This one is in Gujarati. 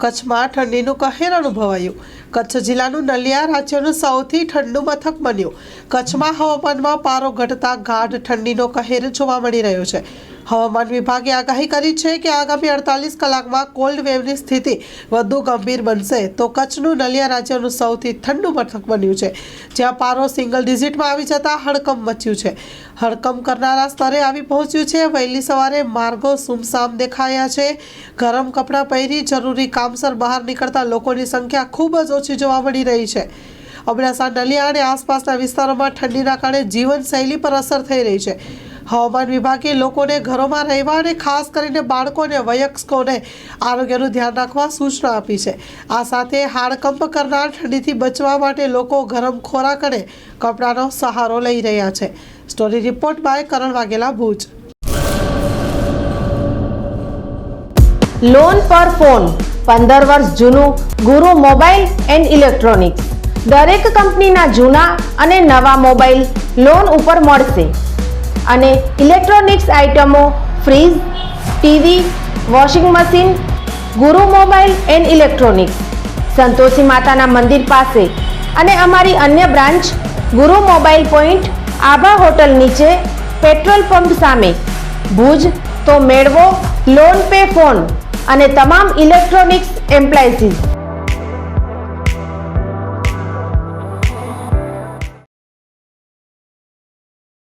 કચ્છમાં ઠંડીનું કહેર અનુભવાયું। કચ્છ જિલ્લાનું નલિયા રાજ્યનું સૌથી ઠંડુ મથક બન્યું। કચ્છમાં હવામાનમાં પારો ઘટતા ગાઢ ઠંડીનો કહેર જોવા મળી રહ્યો છે। હવામાન વિભાગે આગાહી કરી છે કે આગામી 48 કલાકમાં કોલ્ડ વેવની સ્થિતિ વધુ ગંભીર બનશે તો કચ્છનું નલિયા રાજ્યનું સૌથી ઠંડુ મથક બન્યું છે, જ્યાં પારો સિંગલ ડિજિટમાં આવી જતા હડકંપ મચ્યું છે। હડકંપ કરનારા સ્તરે આવી પહોંચ્યું છે। વહેલી સવારે માર્ગો સુમસામ દેખાયા છે। ગરમ કપડાં પહેરી જરૂરી કામસર બહાર નીકળતા લોકોની સંખ્યા ખૂબ જ ઓછી જોવા મળી રહી છે। અબડાસા, નલિયા અને આસપાસના વિસ્તારોમાં ઠંડીના કારણે જીવનશૈલી પર અસર થઈ રહી છે। હવામાન વિભાગે લોકોને ઘરોમાં રહેવા અને ખાસ કરીને બાળકો અને વયસ્કોને આરોગ્યનું ધ્યાન રાખવા સૂચના આપી છે। આ સાથે હાડકંપ કરનાર ઠંડીથી બચવા માટે લોકો ગરમ ખોરાક અને કપડાનો સહારો લઈ રહ્યા છે। Story report by Karan Vaghela, Bhuj. Loan પર ફોન 15 વર્ષ જૂનું ગુરુ મોબાઈલ એન્ડ ઇલેક્ટ્રોનિક્સ। દરેક કંપનીના જૂના અને નવા મોબાઈલ લોન ઉપર મળશે અને ઇલેક્ટ્રોનિક્સ આઇટમો ફ્રીજ, ટીવી, વોશિંગ મશીન। ગુરુ મોબાઈલ એન્ડ ઇલેક્ટ્રોનિક્સ, સંતોષી માતાના મંદિર પાસે અને અમારી અન્ય બ્રાન્ચ ગુરુ મોબાઈલ પોઈન્ટ, આભા હોટલ નીચે, પેટ્રોલ પંપ સામે, ભુજ। તો મેળવો લોન પે ફોન અને તમામ ઇલેક્ટ્રોનિક્સ એપ્લાયન્સીસ।